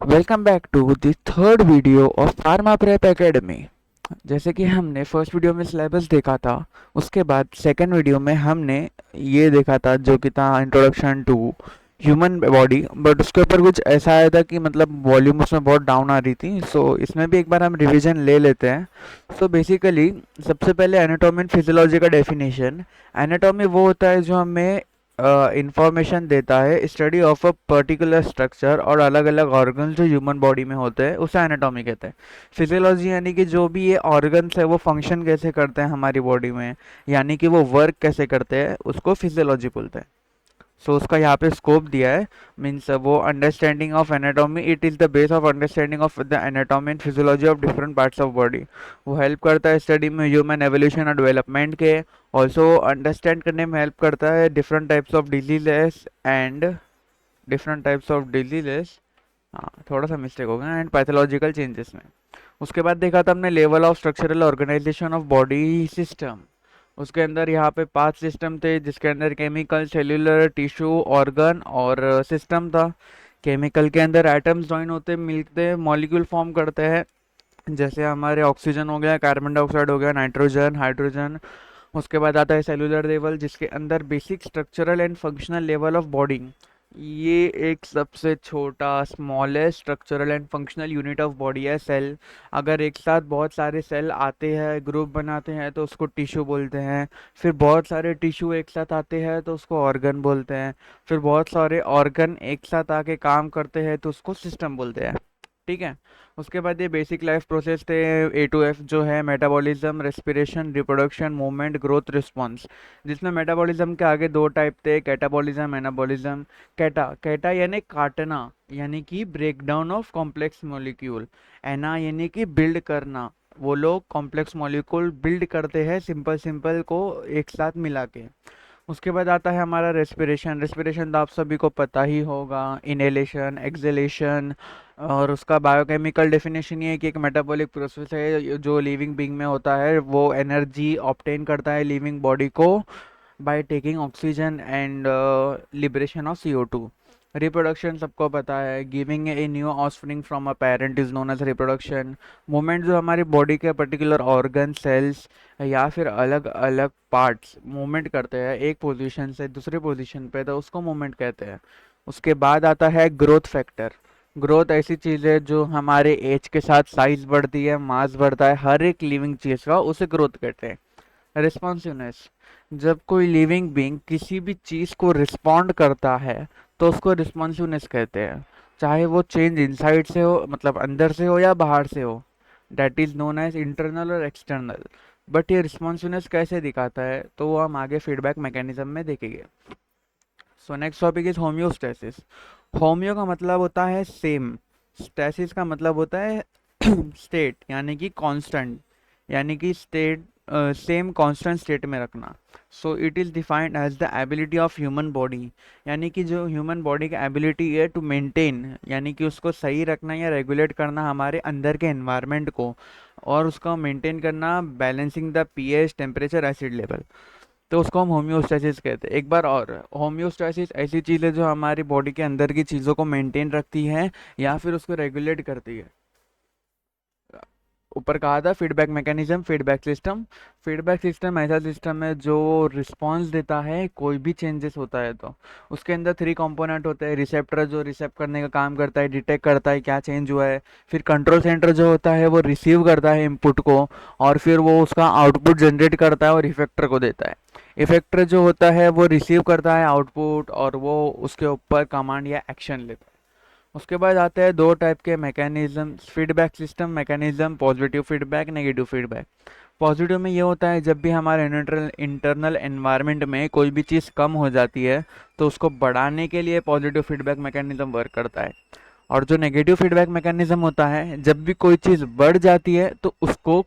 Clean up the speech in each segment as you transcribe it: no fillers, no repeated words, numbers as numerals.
Welcome back to the third video of Pharma Prep Academy. जैसे कि हमने first video में सिलेबस देखा था, उसके बाद सेकंड वीडियो में हमने ये देखा था जो कि था introduction to human body. But उसके ऊपर कुछ ऐसा आया था कि मतलब वॉल्यूम उसमें बहुत डाउन आ रही थी, सो इसमें भी एक बार हम रिवीजन ले लेते हैं। सो बेसिकली सबसे पहले एनाटॉमी एंड फिजियोलॉजी का डेफिनेशन। एनाटॉमी वो होता है जो हमें इंफॉर्मेशन देता है study of a particular structure और अलग अलग ऑर्गन्स जो ह्यूमन बॉडी में होते हैं, उसे एनाटॉमी कहते हैं। फिजियोलॉजी यानी कि जो भी ये ऑर्गन्स है वो फंक्शन कैसे करते हैं हमारी बॉडी में, यानी कि वो वर्क कैसे करते हैं, उसको फिजियोलॉजी बोलते हैं। सो उसका यहाँ पे स्कोप दिया है, मीन्स वो understanding of anatomy, it is the base of understanding of the anatomy and physiology of different parts of body. वो हेल्प करता है स्टडी में ह्यूमन एवोल्यूशन और डेवलपमेंट के। ऑल्सो अंडरस्टैंड करने में हेल्प करता है different types of diseases and different types of diseases, हाँ थोड़ा सा मिस्टेक हो गया, एंड पैथोलॉजिकल चेंजेस में। उसके बाद देखा था हमने level of structural organisation of body system. उसके अंदर यहाँ पे 5 सिस्टम थे, जिसके अंदर केमिकल, सेल्यूलर, टिश्यू, ऑर्गन और सिस्टम था। केमिकल के अंदर एटम्स ज्वाइन होते मिलते मॉलिक्यूल फॉर्म करते हैं, जैसे हमारे ऑक्सीजन हो गया, कार्बन डाइऑक्साइड हो गया, नाइट्रोजन, हाइड्रोजन। उसके बाद आता है सेलुलर लेवल, जिसके अंदर basic structural and functional level of body. ये एक सबसे छोटा smallest structural and functional unit of body है, सेल। अगर एक साथ बहुत सारे सेल आते हैं, ग्रुप बनाते हैं, तो उसको टिश्यू बोलते हैं। फिर बहुत सारे टिश्यू एक साथ आते हैं तो उसको ऑर्गन बोलते हैं। फिर बहुत सारे ऑर्गन एक साथ आके काम करते हैं तो उसको सिस्टम बोलते हैं। ठीक है। उसके बाद ये बेसिक लाइफ प्रोसेस थे, A to F, जो है metabolism, respiration, reproduction, movement, growth, response. जिसमें मेटाबॉलिज्म के आगे 2 टाइप थे, कैटाबॉलिज्म, एनाबॉलिज्म। कैटा कैटा यानी काटना, यानी कि break down of complex molecule. एना यानी कि बिल्ड करना, वो लोग कॉम्प्लेक्स मॉलिक्यूल बिल्ड करते हैं सिंपल सिंपल को एक साथ मिला के। उसके बाद आता है हमारा रेस्पिरेशन। रेस्पिरेशन तो आप सभी को पता ही होगा, इनहेलेशन, एक्सहेलेशन। और उसका बायोकेमिकल डेफिनेशन ये है कि एक मेटाबॉलिक प्रोसेस है जो लिविंग बीइंग में होता है, वो एनर्जी ऑब्टेन करता है लिविंग बॉडी को by taking oxygen and liberation of CO2। Reproduction सबको पता है, giving a new offspring from a parent is known as reproduction. Movement जो हमारी बॉडी के पर्टिकुलर ऑर्गन, सेल्स या फिर अलग अलग पार्ट्स मूवमेंट करते हैं एक पोजीशन से दूसरे पोजीशन पे, तो उसको मूवमेंट कहते हैं। उसके बाद आता है ग्रोथ फैक्टर। ग्रोथ ऐसी चीज़ है जो हमारे एज के साथ साइज बढ़ती है, मास बढ़ता है हर एक लिविंग चीज़ का, उसे ग्रोथ कहते हैं। रिस्पॉन्सिवनेस, जब कोई लिविंग बीइंग किसी भी चीज़ को रिस्पॉन्ड करता है तो उसको रिस्पॉन्सिवनेस कहते हैं, चाहे वो चेंज इनसाइड से हो, मतलब अंदर से हो या बाहर से हो। That is known as internal और एक्सटर्नल। बट ये रिस्पॉन्सिवनेस कैसे दिखाता है तो वो हम आगे फीडबैक मैकेनिज्म में देखेंगे। So next topic is homeostasis. Homeo का मतलब होता है सेम, स्टेसिस का मतलब होता है स्टेट, यानी कि कांस्टेंट, यानी कि स्टेट सेम कांस्टेंट स्टेट में रखना। So it is defined as the ability of human body, यानी कि जो ह्यूमन बॉडी की एबिलिटी है टू मेंटेन, यानी कि उसको सही रखना या रेगुलेट करना हमारे अंदर के एनवायरनमेंट को, और उसका मेंटेन करना balancing the pH, temperature, acid level, तो उसको हम होम्योस्टेसिस कहते हैं। एक बार और, होम्योस्टेसिस ऐसी चीज़ है जो हमारी बॉडी के अंदर की चीज़ों को मेंटेन रखती है या फिर उसको रेगुलेट करती है। ऊपर कहा था feedback mechanism, feedback system. Feedback system ऐसा सिस्टम है जो रिस्पांस देता है कोई भी चेंजेस होता है तो। उसके अंदर 3 कंपोनेंट होते हैं, रिसेप्टर जो रिसेप्ट करने का काम करता है, डिटेक्ट करता है क्या चेंज हुआ है। फिर कंट्रोल सेंटर जो होता है वो रिसीव करता है इनपुट को, और फिर वो उसका आउटपुट जनरेट करता है और इफेक्टर को देता है। इफेक्टर जो होता है वो रिसीव करता है आउटपुट और वो उसके ऊपर कमांड या एक्शन लेता है। उसके बाद आते हैं 2 टाइप के mechanism, feedback system mechanism, positive feedback, negative feedback. Positive में ये होता है जब भी हमारे इंटरनल एनवायरनमेंट में कोई भी चीज़ कम हो जाती है तो उसको बढ़ाने के लिए पॉजिटिव फीडबैक मैकेनिज्म वर्क करता है। और जो नेगेटिव फीडबैक मैकेनिज्म होता है, जब भी कोई चीज़ बढ़ जाती है तो उसको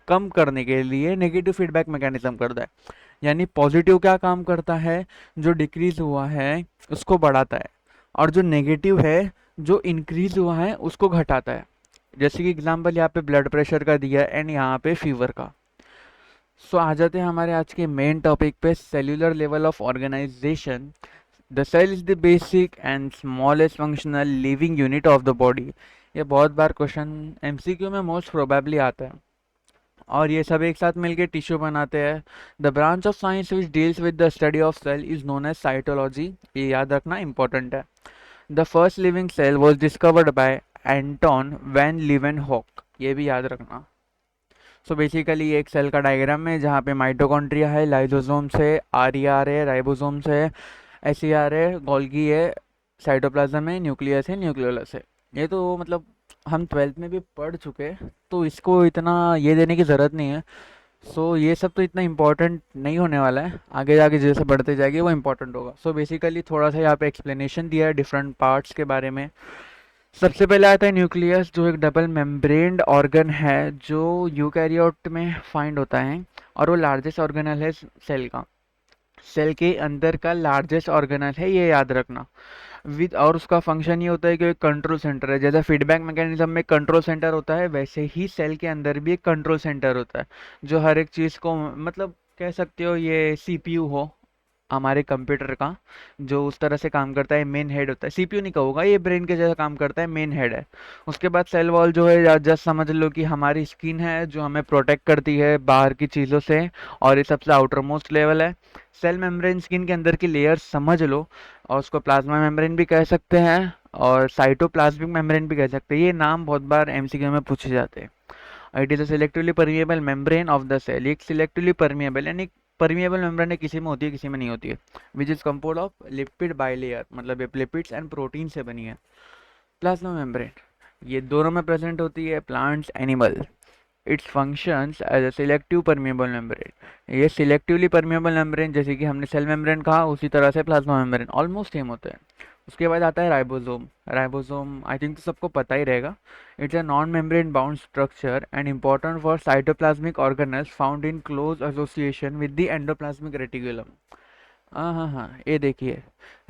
कम करने के लिए नेगेटिव फीडबैक मैकेनिज्म करता है। यानी पॉजिटिव क्या काम करता है, जो डिक्रीज हुआ है उसको बढ़ाता है, और जो नेगेटिव है, जो इंक्रीज हुआ है उसको घटाता है। जैसे कि एग्जांपल यहाँ पे ब्लड प्रेशर का दिया है एंड यहाँ पे फीवर का। सो आ जाते हैं हमारे आज के मेन टॉपिक पे, cellular level of organisation. The cell is the basic and smallest functional living unit of the body. ये बहुत बार क्वेश्चन एमसीक्यू में मोस्ट प्रोबेबली आता है। और ये सब एक साथ मिलकर टिश्यू बनाते हैं। The branch of science which deals with the study of cell is known as cytology. ये याद रखना इंपॉर्टेंट है। The first living cell was discovered by Anton van Leeuwenhoek. ये भी याद रखना। सो बेसिकली एक सेल का डायग्राम है जहाँ पे माइटोकॉन्ड्रिया है, लाइसोसोम्स है, आरईआर है, राइबोसोम्स है, एसईआर है, गोल्गी है, साइटोप्लाज्म है, न्यूक्लियस है, न्यूक्लियोलस है। ये तो मतलब हम 12th में भी पढ़ चुके, तो इसको इतना ये देने की ज़रूरत नहीं है। सो ये सब तो इतना इम्पोर्टेंट नहीं होने वाला है, आगे जाके जैसे बढ़ते जाएगी वो इम्पोर्टेंट होगा। सो बेसिकली थोड़ा सा यहाँ पे एक्सप्लेनेशन दिया है डिफरेंट पार्ट्स के बारे में। सबसे पहले आता है न्यूक्लियस, जो एक डबल मेम्ब्रेन्ड ऑर्गन है जो यूकैरियोट में फाइंड होता है और वो लार्जेस्ट ऑर्गेनल है सेल का। सेल के अंदर का लार्जेस्ट ऑर्गेनल है, ये याद रखना। विद और उसका फंक्शन ये होता है कि एक कंट्रोल सेंटर है। जैसा फीडबैक मैकेनिज्म में कंट्रोल सेंटर होता है, वैसे ही सेल के अंदर भी एक कंट्रोल सेंटर होता है जो हर एक चीज़ को, मतलब कह सकते हो ये सीपीयू हो हमारे कंप्यूटर का, जो उस तरह से काम करता है। मेन हेड होता है, सीपीयू नहीं कहूँगा, ये ब्रेन के जैसा काम करता है, मेन हेड है। उसके बाद सेल वॉल जो है, जस्ट समझ लो कि हमारी स्किन है जो हमें प्रोटेक्ट करती है बाहर की चीज़ों से, और ये सबसे आउटर मोस्ट लेवल है। सेल मेम्ब्रेन स्किन के अंदर की लेयर समझ लो, और उसको प्लाज्मा मेम्ब्रेन भी कह सकते हैं और साइटोप्लाज्मिक मेम्ब्रेन भी कह सकते हैं। ये नाम बहुत बार एमसीक्यू में पूछे जाते हैं। It is a selectively permeable membrane of the cell. एक सिलेक्टिवली परमिएबल यानी परमिएबल मेम्ब्रेन है, किसी में होती है किसी में नहीं होती है। Which is compose of lipid bilayer, मतलब ये लिपिड्स एंड प्रोटीन से बनी है। प्लाज्मा मेम्ब्रेन ये दोनों में प्रेजेंट होती है, plants animal. Its functions as a selective permeable membrane. ये सिलेक्टिवली परमिएबल मेम्ब्रेन, जैसे कि हमने सेल मेम्ब्रेन कहा, उसी तरह से प्लाज्मा मेम्ब्रेन ऑलमोस्ट सेम होता है। उसके बाद आता है राइबोसोम। राइबोसोम आई थिंक तो सबको पता ही रहेगा। It's a non membrane bound structure and important for cytoplasmic organelles found in close association with the endoplasmic reticulum. हाँ हाँ हाँ, ये देखिए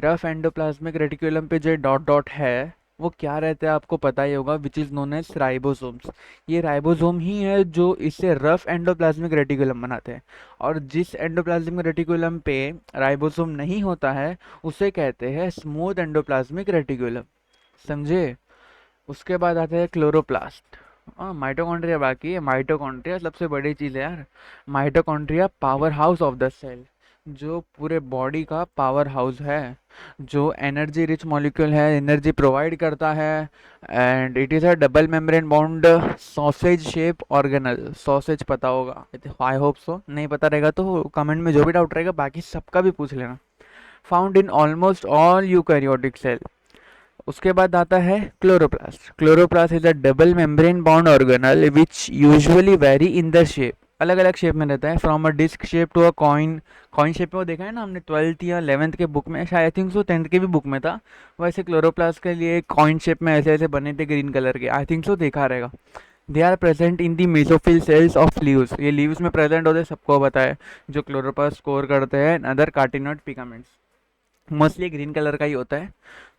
रफ एंडोप्लाज्मिक रेटिकुलम पे जो डॉट डॉट है वो क्या रहता है आपको पता ही होगा, which is known as ribosomes. ये राइबोसोम ही है जो इससे रफ एंडोप्लाज्मिक रेटिकुलम बनाते हैं। और जिस एंडोप्लाज्मिक रेटिकुलम पे राइबोसोम नहीं होता है उसे कहते हैं स्मूथ एंडोप्लाज्मिक रेटिकुलम। समझे? उसके बाद आता है क्लोरोप्लास्ट। माइटोकॉन्ड्रिया बाकी है। माइटोकॉन्ड्रिया सबसे बड़ी चीज़ है यार। Mitochondria power house of the cell, जो पूरे बॉडी का पावर हाउस है, जो एनर्जी रिच मॉलिक्यूल है, एनर्जी प्रोवाइड करता है। And it is a double membrane bound sausage shape organelle. Sausage पता होगा, आई होप सो। नहीं पता रहेगा तो कमेंट में जो भी डाउट रहेगा बाकी सबका भी पूछ लेना। Found in almost all eukaryotic cell. उसके बाद आता है chloroplast. Chloroplast is a double membrane bound organelle which usually very in the shape. अलग अलग शेप में रहता है, from a disc shape to a coin. Coin shape में वो देखा है ना हमने 12th या 11th के बुक में, शायद आई थिंक सो 10th के भी बुक में था। वैसे क्लोरोप्लास्ट के लिए कॉइन शेप में ऐसे ऐसे बने थे ग्रीन कलर के, आई थिंक सो देखा रहेगा। They are present in the mesophyll cells of leaves. ये लीव्स में प्रेजेंट होते हैं, सबको बताया, जो क्लोरोप्लास्ट स्कोर करते हैं other carotenoid pigments. Mostly green colour का ही होता है।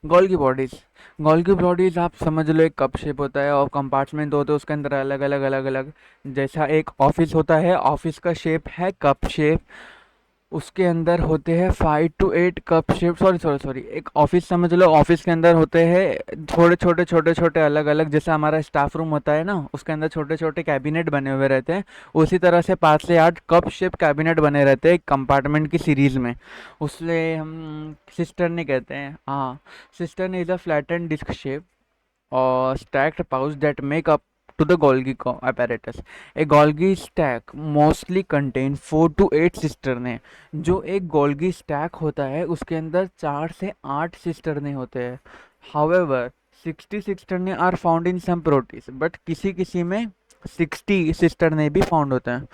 Golgi bodies. गोल्गी बॉडीज आप समझ लो एक कप शेप होता है और कंपार्टमेंट होते हैं उसके अंदर अलग अलग अलग अलग। जैसा एक ऑफिस होता है, ऑफिस का शेप है कप शेप, उसके अंदर होते हैं 5 to 8 कप शेप, सॉरी एक ऑफिस समझ लो, ऑफिस के अंदर होते हैं छोटे छोटे अलग अलग, जैसे हमारा स्टाफ रूम होता है ना, उसके अंदर छोटे छोटे कैबिनेट बने हुए रहते हैं। उसी तरह से 5 से 8 कप शेप कैबिनेट बने रहते हैं कंपार्टमेंट की सीरीज में। उससे हम सिस्टर्न कहते हैं। हाँ, cistern is a flattened disc shape or stacked pouch that make up to the Golgi apparatus. A Golgi stack mostly contain 4 to 8 cisternae. जो एक गोल्गी स्टैक होता है उसके अंदर 4 से 8 सिस्टर्ने होते हैं। However, 60 cisternae are found in some protists, but किसी किसी में 60 सिस्टर्ने भी फाउंड होते हैं।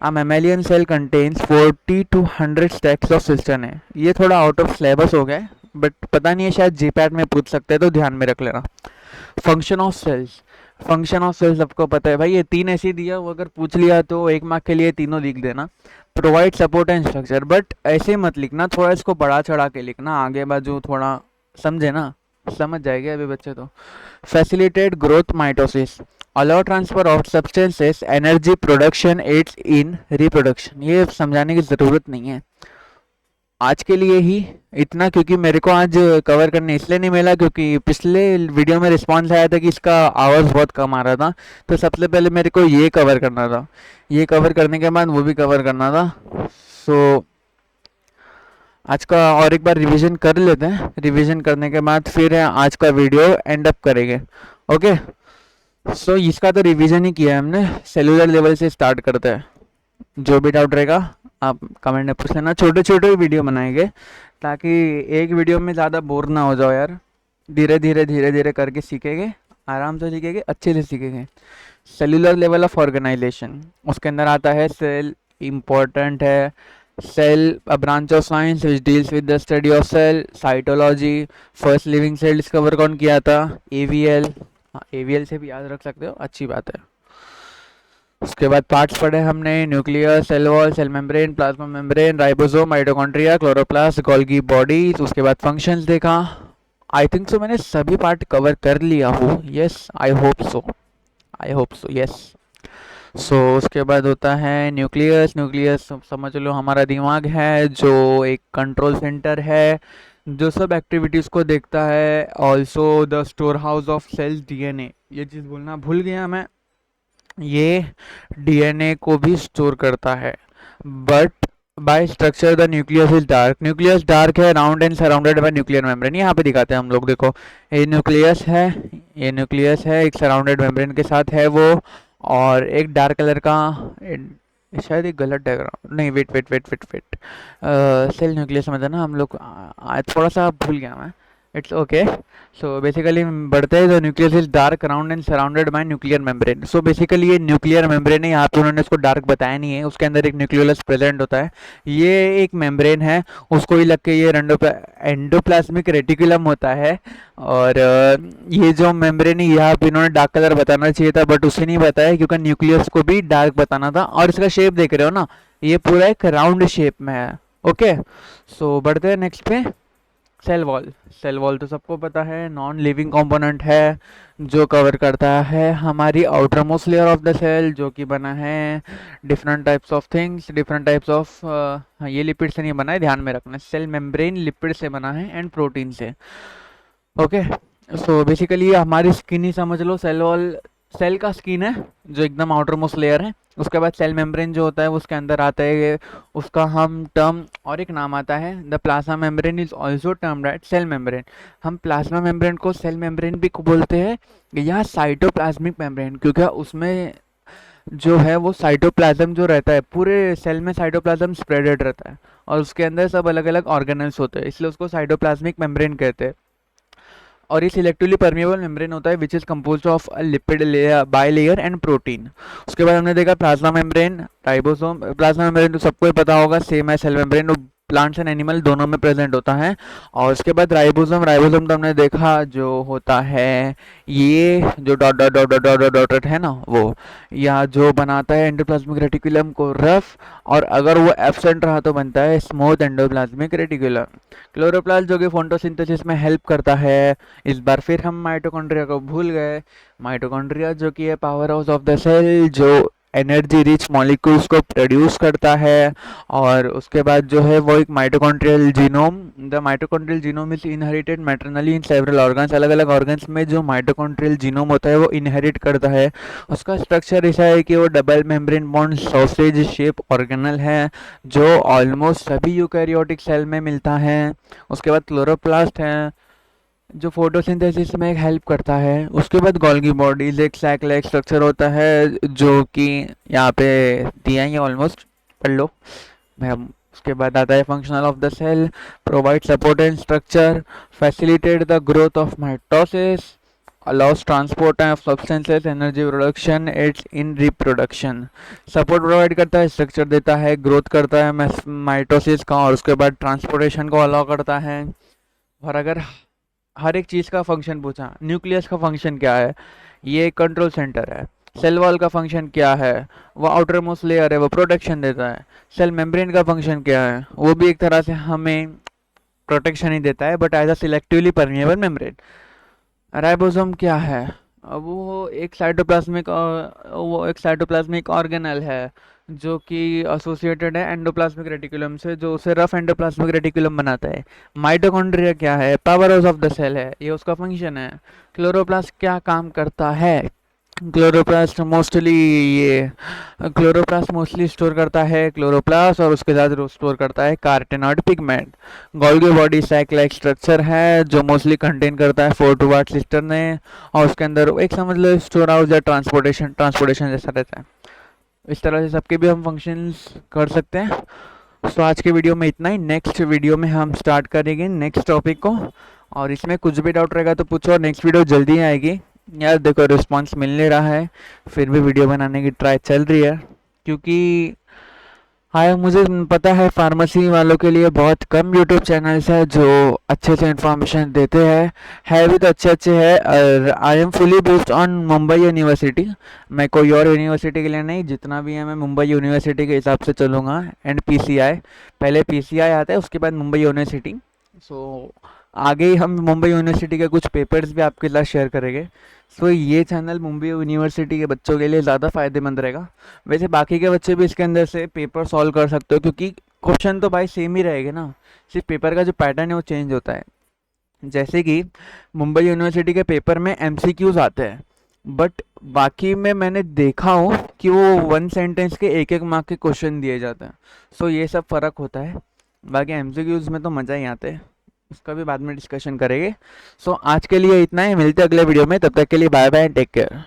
A mammalian cell contains 40 to 100 stacks of cisternae। ये थोड़ा आउट ऑफ सिलेबस हो गया, बट पता नहीं है, शायद जीपैट में पूछ सकते हैं तो ध्यान में रख लेना। Function of cells. Function of cells सबको पता है भाई, ये 3 ऐसे दिया, वो अगर पूछ लिया तो 1 मार्क के लिए तीनों लिख देना। Provide support and structure, but ऐसे मत लिखना, थोड़ा इसको बढ़ा चढ़ा के लिखना, आगे बाजू थोड़ा समझे ना, समझ जाएंगे अभी बच्चे तो। Facilitate growth mitosis, allow transfer of substances, energy production, aids in reproduction. ये समझाने की ज़रूरत नहीं है। आज के लिए ही इतना, क्योंकि मेरे को आज कवर करने इसलिए नहीं मिला क्योंकि पिछले वीडियो में रिस्पांस आया था कि इसका आवाज़ बहुत कम आ रहा था। तो सबसे पहले मेरे को ये कवर करना था, ये कवर करने के बाद वो भी कवर करना था। सो आज का और एक बार रिवीजन कर लेते हैं, रिवीजन करने के बाद फिर आज का वीडियो एंड अप करेंगे। ओके, सो इसका तो रिवीजन ही किया है हमने। सेलुलर लेवल से स्टार्ट करते हैं। जो भी डाउट रहेगा आप कमेंट में पूछ लेना। छोटे छोटे वीडियो बनाएंगे ताकि एक वीडियो में ज़्यादा बोर ना हो जाओ यार। धीरे धीरे धीरे धीरे करके सीखेंगे, आराम से सीखेंगे, अच्छे से सीखेंगे। सेलुलर लेवल ऑफ ऑर्गेनाइजेशन, उसके अंदर आता है सेल, इम्पोर्टेंट है। Cell, a branch of science which deals with the study of cell. Cytology, first living cell discover कौन किया था? एवीएल। हाँ, एवीएल से भी याद रख सकते हो, अच्छी बात है। उसके बाद पार्ट्स पढ़े हमने, nucleus, cell wall, cell membrane, plasma membrane, ribosome, mitochondria, chloroplast, Golgi body. उसके बाद फंक्शंस देखा। आई थिंक सो मैंने सभी पार्ट कवर कर लिया हूँ। Yes, I hope so, I hope so, yes. So उसके बाद होता है न्यूक्लियस। न्यूक्लियस समझ लो हमारा दिमाग है, जो एक कंट्रोल सेंटर है जो सब एक्टिविटीज़ को देखता है। Also the store house of cells, DNA. ये चीज़ बोलना भूल गया मैं, ये डीएनए को भी स्टोर करता है। But by structure the nucleus is dark. Nucleus dark है, round and surrounded by nuclear membrane. यहाँ पे दिखाते हैं हम लोग, देखो ये न्यूक्लियस है, ये न्यूक्लियस है, एक सराउंडेड मेम्ब्रेन के साथ है वो, और एक डार्क कलर का, शायद एक गलत डायग्राम, नहीं wait wait wait wait wait, cell nucleus समझा ना हम लोग, थोड़ा सा भूल गया मैं। It's okay. सो बेसिकली बढ़ते हैं, तो nucleus is dark, round and surrounded by nuclear membrane. So basically ये न्यूक्लियर मेम्ब्रेन है, यहाँ पे उन्होंने इसको डार्क बताया नहीं है, उसके अंदर एक न्यूक्लियोलस प्रेजेंट होता है। ये एक मेम्ब्रेन है, उसको ही लग के ये एंडोप्लाज्मिक रेटिकुलम होता है। और ये जो मेम्ब्रेन है यहाँ पे इन्होंने डार्क कलर बताना चाहिए था, बट उसे नहीं बताया क्योंकि न्यूक्लियस को भी डार्क बताना था। और इसका शेप देख रहे हो ना, ये पूरा एक राउंड शेप में है। ओके, सो बढ़ते हैं नेक्स्ट पे। Cell wall. सेल वॉल तो सबको पता है, नॉन लिविंग कंपोनेंट है जो कवर करता है हमारी outer most layer of the cell, जो कि बना है different types of things, different types of, ये लिपिड से नहीं बना है, ध्यान में रखना। सेल मेम्ब्रेन लिपिड से बना है एंड प्रोटीन से। ओके, सो बेसिकली हमारी स्किन ही समझ लो सेल वॉल। सेल का स्किन है जो एकदम आउटर मोस्ट लेयर है। उसके बाद सेल मेम्ब्रेन जो होता है वो उसके अंदर आता है, उसका हम टर्म और एक नाम आता है, the plasma membrane is also termed at cell membrane. हम प्लाज्मा मेम्ब्रेन को सेल मेम्ब्रेन भी बोलते हैं या साइटोप्लाज्मिक मेम्ब्रेन, क्योंकि उसमें जो है वो साइटोप्लाज्म जो रहता है, पूरे सेल में साइटोप्लाज्म स्प्रेडेड रहता है और उसके अंदर सब अलग अलग ऑर्गेनल्स होते हैं, इसलिए उसको साइटोप्लाज्मिक मेम्ब्रेन कहते हैं। और ये सिलेक्टिवली परमिएबल मेम्ब्रेन होता है which is composed of a lipid layer, bilayer and protein. उसके बाद हमने देखा plasma membrane, ribosome. Plasma membrane तो सबको ही पता होगा, सेम है cell membrane, plants and animal दोनों में प्रेजेंट होता है। और उसके बाद राइबोसोम। राइबोसोम तो हमने देखा जो होता है ये जो dot dot dot dot dot dotted है ना, वो या जो बनाता है एंडोप्लाज्मिक रेटिकुलम को रफ, और अगर वो एब्सेंट रहा तो बनता है स्मूथ एंडोप्लाज्मिक रेटिकुलम। क्लोरोप्लास्ट जो कि फोटोसिंथेसिस में हेल्प करता है। इस बार फिर हम माइटोकॉन्ड्रिया को भूल गए। माइटोकॉन्ड्रिया जो कि है power house of the cell, जो एनर्जी रिच मॉलिक्यूल्स को प्रोड्यूस करता है। और उसके बाद जो है वो एक mitochondrial genome, the mitochondrial genome is inherited maternally in several organs. अलग अलग ऑर्गन्स में जो माइटोकॉन्ड्रियल जीनोम होता है वो इनहेरिट करता है। उसका स्ट्रक्चर ऐसा है कि वो double membrane bond sausage shape organelle है जो ऑलमोस्ट सभी यूकैरियोटिक सेल में मिलता है। उसके बाद क्लोरोप्लास्ट है जो फोटोसिंथेसिस में हेल्प करता है। उसके बाद गोल्गी बॉडीज, एक सैक लाइक स्ट्रक्चर होता है जो कि यहाँ पे दिया ही है, ऑलमोस्ट पढ़ लो। मैं उसके बाद आता है functional of the cell, provide support and structure, facilitate the growth of mitosis, allows transport of substances, energy production, aids in reproduction। Support provide करता है, स्ट्रक्चर देता है, ग्रोथ करता है माइटोसिस का, और उसके बाद ट्रांसपोर्टेशन को अलाउ करता है। और अगर हर एक चीज़ का फंक्शन पूछा, न्यूक्लियस का फंक्शन क्या है, ये कंट्रोल सेंटर है। सेल वॉल का फंक्शन क्या है, वो आउटर मोस्ट लेयर है, वो प्रोटेक्शन देता है। सेल मेम्ब्रेन का फंक्शन क्या है, वो भी एक तरह से हमें प्रोटेक्शन ही देता है, but as a selectively permeable membrane. Ribosome क्या है, वो एक साइटोप्लाज्मिक ऑर्गेनल है जो कि एसोसिएटेड है एंडोप्लाज्मिक रेटिकुलम से, जो उसे रफ एंडोप्लाज्मिक रेटिकुलम बनाता है। माइटोकॉन्ड्रिया क्या है? Power house of the cell है, ये उसका फंक्शन है। क्लोरोप्लास्ट क्या काम करता है? क्लोरोप्लास्ट मोस्टली ये क्लोरोप्लास्ट मोस्टली स्टोर करता है क्लोरोप्लास्ट, और उसके साथ स्टोर करता है carotenoid pigment. Golgi body sac like structure है जो मोस्टली कंटेन करता है 4 टू वाट सिस्टर्न है, और उसके अंदर एक समझ लो स्टोर हाउस या ट्रांसपोर्टेशन ट्रांसपोर्टेशन जैसा रहता है। इस तरह से सबके भी हम फंक्शंस कर सकते हैं। सो आज के वीडियो में इतना ही। नेक्स्ट वीडियो में हम स्टार्ट करेंगे नेक्स्ट टॉपिक को, और इसमें कुछ भी डाउट रहेगा तो पूछो, और नेक्स्ट वीडियो जल्दी आएगी। यार देखो रिस्पांस मिल नहीं रहा है, फिर भी वीडियो बनाने की ट्राई चल रही है, क्योंकि हाँ मुझे पता है फार्मेसी वालों के लिए बहुत कम यूट्यूब चैनल्स है जो अच्छे से इन्फॉर्मेशन देते हैं। है भी तो अच्छे अच्छे है। I am fully based on Mumbai university. मैं कोई और यूनिवर्सिटी के लिए नहीं, जितना भी है मैं मुंबई यूनिवर्सिटी के हिसाब से चलूँगा। एंड पीसीआई, पहले पीसीआई आता है उसके बाद मुंबई यूनिवर्सिटी। सो आगे ही हम मुंबई यूनिवर्सिटी के कुछ पेपर्स भी आपके साथ शेयर करेंगे। सो ये चैनल मुंबई यूनिवर्सिटी के बच्चों के लिए ज़्यादा फ़ायदेमंद रहेगा। वैसे बाकी के बच्चे भी इसके अंदर से पेपर सॉल्व कर सकते हो, क्योंकि क्वेश्चन तो भाई सेम ही रहेगा ना, सिर्फ पेपर का जो पैटर्न है वो चेंज होता है। जैसे कि मुंबई यूनिवर्सिटी के पेपर में एमसीक्यूज आते हैं, बट बाकी में मैंने देखा हूँ कि वो 1 सेंटेंस के 1 मार्क के क्वेश्चन दिए जाते हैं। सो ये सब फ़र्क होता है। बाकी एमसीक्यूज में तो मज़ा ही आता है, उसका भी बाद में डिस्कशन करेंगे। सो आज के लिए इतना ही, मिलते हैं अगले वीडियो में, तब तक के लिए बाय बाय, टेक केयर।